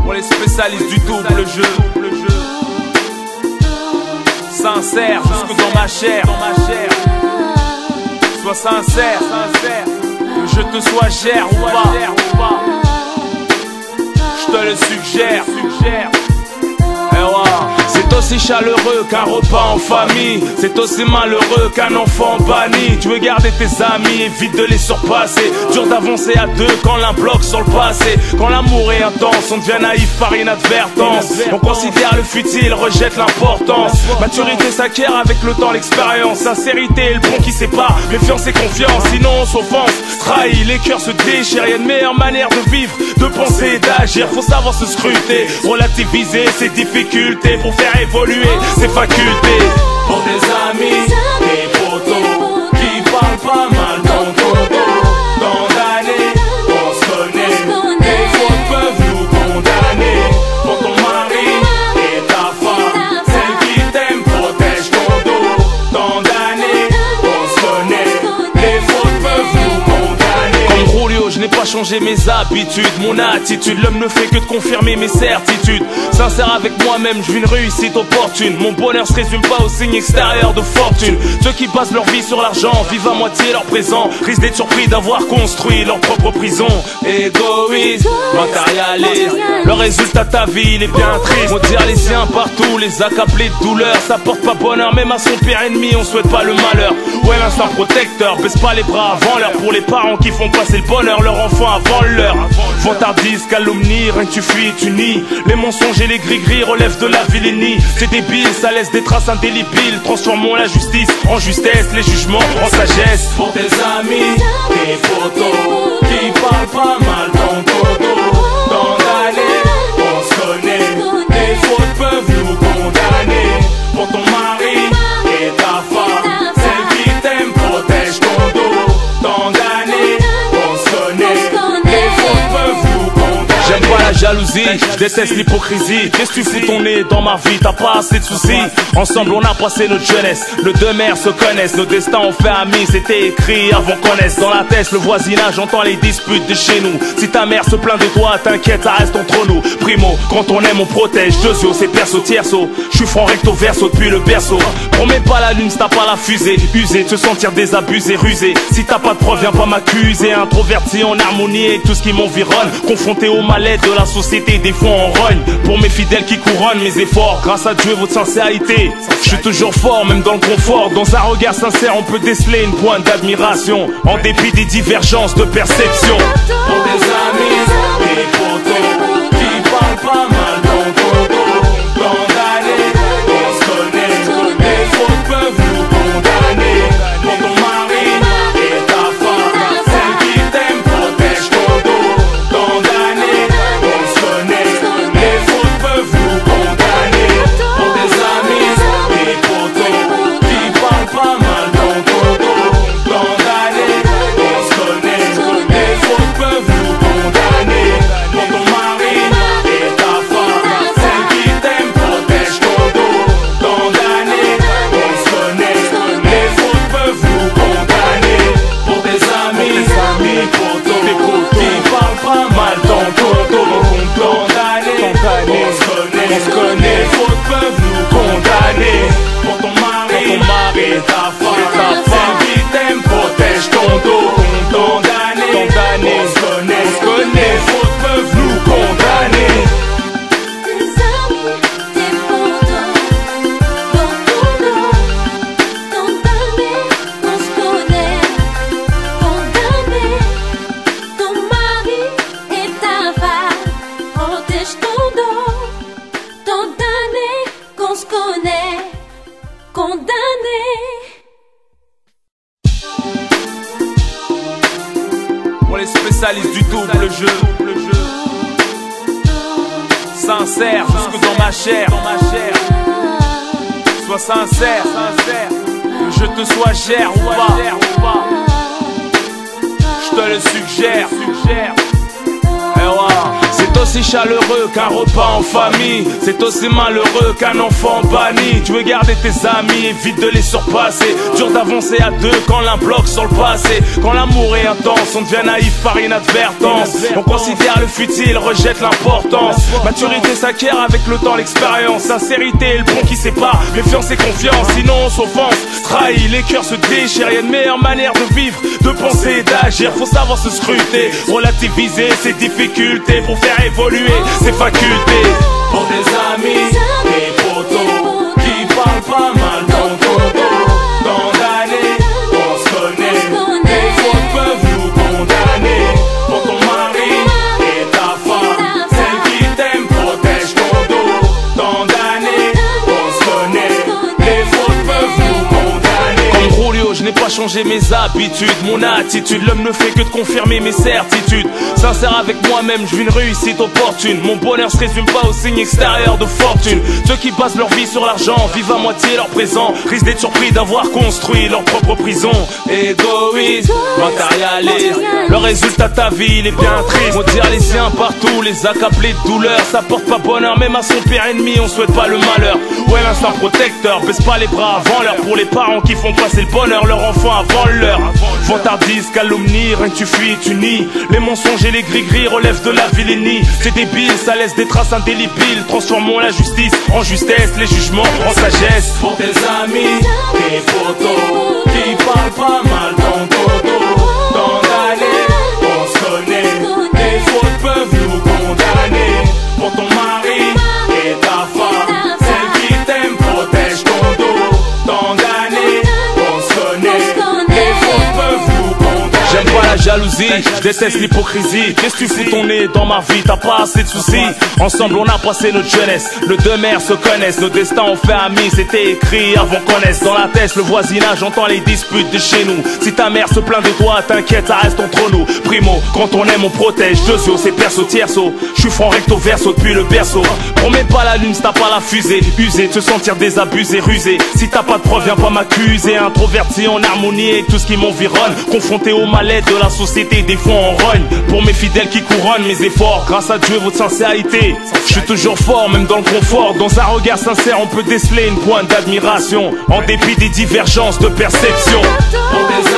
Pour les spécialistes du double jeu, sincère jusque dans ma chair. Sois sincère, que je te sois cher ou pas. Je te le suggère. C'est aussi chaleureux qu'un repas en famille. C'est aussi malheureux qu'un enfant banni. Tu veux garder tes amis, évite de les surpasser. Dur d'avancer à deux quand l'un bloque sur le passé. Quand l'amour est intense, on devient naïf par inadvertance. On considère le futile, rejette l'importance. Maturité s'acquiert avec le temps, l'expérience. Sincérité est le pont qui sépare méfiance et confiance. Sinon on s'offense, trahit, les cœurs se déchirent. Y'a une meilleure manière de vivre, de penser et d'agir. Faut savoir se scruter, relativiser ses difficultés pour faire évoluer ses facultés. Pour des amis, des potos qui parlent pas mal dans ton dos. Tant d'années, on se connaît, des fautes peuvent nous condamner. Pour ton mari et ta femme, celle qui t'aime protège ton dos. Tant d'années, on se connaît, des fautes peuvent nous condamner. Comme Julio, je n'ai pas changé mes habitudes, mon attitude. L'homme ne fait que de confirmer mes certitudes. Sincère avec moi-même, je vis une réussite opportune. Mon bonheur se résume pas au signe extérieur de fortune. Ceux qui passent leur vie sur l'argent vivent à moitié leur présent, risquent d'être surpris d'avoir construit leur propre prison. Égoïste, matérialiste, le résultat de ta vie il est bien triste. Maudire les siens partout, les accabler de douleur, ça porte pas bonheur, même à son pire ennemi on souhaite pas le malheur. Ouais, l'instinct protecteur, baisse pas les bras avant l'heure. Pour les parents qui font passer le bonheur leur enfant avant l'heure. Vantardise, calomnie, rien que tu fuis, tu nies. Les mensonges et les gris-gris relèvent de la vilainie. C'est débile, ça laisse des traces indélébiles. Transformons la justice en justesse, les jugements en sagesse. Pour tes amis, des photos qui parlent pas mal dans ton dos. Tant d'années, on se connaît, des fautes peuvent nous condamner. Pour ton mari et ta femme, celle qui t'aime protège ton dos. Tant d'années, on se connaît, des fautes peuvent nous condamner. J'aime pas la jalousie, je déteste l'hypocrisie. Qu'est-ce que tu fous ton nez dans ma vie, t'as pas assez de soucis. Ensemble on a passé notre jeunesse, nos deux mères se connaissent. Nos destins ont fait amis, c'était écrit avant qu'on naisse. Dans la tête, le voisinage, j'entends les disputes de chez nous. Si ta mère se plaint de toi, t'inquiète, ça reste entre nous. Primo, quand on aime on protège. Deuxio, c'est perso, tierso. J'suis franc recto verso depuis le berceau. Promets pas la lune si t'as pas la fusée. User, te sentir désabusé, rusé. Si t'as pas de preuve, viens pas m'accuser. Introverti en harmonie avec tout ce qui m'environne. Confronté au mal-être de la société, des fois on rogne. Pour mes fidèles qui couronnent mes efforts, grâce à Dieu et votre sincérité, je suis toujours fort, même dans le confort. Dans un regard sincère, on peut déceler une pointe d'admiration, en dépit des divergences de perception. Pour des amis, des potos qui parlent pas mal dans ton dos. Tant d'années, on se connaît, des fautes peuvent nous condamner. Pour ton mari et ta femme, celle qui t'aime protège ton dos. Tant d'années, on se connaît, les fautes peuvent nous condamner. Pour des amis, des potos qui parlent pas mal dans ton dos. Tant d'années, on se connaît, les fautes peuvent nous condamner. Pour ton mari et ta femme, celle qui t'aime protège ton dos. Tant d'années, on se connaît, les fautes peuvent nous condamner. Pour des amis, des potos qui parlent pas mal dans ton dos. Tant d'années, on se connaît, les fautes peuvent nous condamner. Pour ton mari et ta femme, celle qui t'aime protège ton dos. Tant d'années, on se connaît, les fautes peuvent nous condamner. Des amis, des potos, dans ton dos. Tant d'années, on se connaît, condamné. Ton mari et ta femme protègent ton dos. Tant d'années qu'on se connaît, condamné. Pour les spécialistes du double jeu, sincère jusque dans ma chair. Sois sincère, que je te sois cher ou pas. Je te le suggère. C'est aussi chaleureux qu'un repas en famille. C'est aussi malheureux qu'un enfant banni. Tu veux garder tes amis, évite de les surpasser. Dur d'avancer à deux quand l'un bloque sur le passé. Quand l'amour est intense, on devient naïf par inadvertance. On considère le futile, rejette l'importance. Maturité s'acquiert avec le temps, l'expérience. Sincérité est le pont qui sépare méfiance et confiance. Sinon on s'offense, trahit, les cœurs se déchirent. Y'a une meilleure manière de vivre, de penser et d'agir. Faut savoir se scruter, relativiser ses difficultés pour faire évoluer ses facultés. Pour tes amis, tes potos qui parlent pas mal dans ton dos. Tant d'années, on se connaît, tes fautes peuvent nous condamner. Pour ton mari et ta femme, celle qui t'aime protège ton dos. Tant d'années, on se connaît, les fautes peuvent nous condamner. Comme Julio, je n'ai pas changé mes habitudes, mon attitude. L'homme ne fait que de confirmer mes certitudes. Sincère avec moi-même, je vis une réussite opportune. Mon bonheur se résume pas au signe extérieur de fortune. Ceux qui passent leur vie sur l'argent vivent à moitié leur présent, risquent d'être surpris d'avoir construit leur propre prison. Égoïste, matérialiste, le résultat de ta vie il est bien triste. Maudire les siens partout, les accabler de douleur, ça porte pas bonheur, même à son pire ennemi on souhaite pas le malheur. Ouais, l'instinct protecteur, baisse pas les bras avant l'heure. Pour les parents qui font passer le bonheur leur enfant avant l'heure. Vantardise, calomnie, rien que tu fuis, tu nies. Les mensonges et les gris-gris relèvent de la vilainie. C'est débile, ça laisse des traces indélébiles. Transformons la justice en justesse, les jugements en sagesse. Pour tes amis, tes photos qui parlent pas mal dans ton dos. Tant d'années, on se connaît, tes fautes peuvent nous condamner. Pour ton mari et ta femme, celle qui t'aime protège ton dos. Tant d'années, on se connaît, les fautes peuvent nous condamner. J'aime pas la jalousie, je déteste l'hypocrisie. Qu'est-ce que tu fous ton nez dans ma vie, t'as pas assez de soucis. Ensemble on a passé notre jeunesse, nos deux mères se connaissent. Nos destins ont fait amis, c'était écrit avant qu'on naisse. Dans la tête, le voisinage entend les disputes de chez nous. Si ta mère se plaint de toi, t'inquiète, ça reste entre nous. Primo, quand on aime on protège. Deuxio, c'est perso tierso. J'suis franc recto verso depuis le berceau. Promets pas la lune si t'as pas la fusée. Usé, te sentir désabusé, rusé. Si t'as pas de preuve, viens pas m'accuser. Introverti en harmonie avec tout ce qui m'environne. Confronté au mal-être de la société, des fois on rogne. Pour mes fidèles qui couronnent mes efforts, grâce à Dieu votre sincérité, je suis toujours fort même dans le confort. Dans un regard sincère on peut déceler une pointe d'admiration, en dépit des divergences de perception. Pour des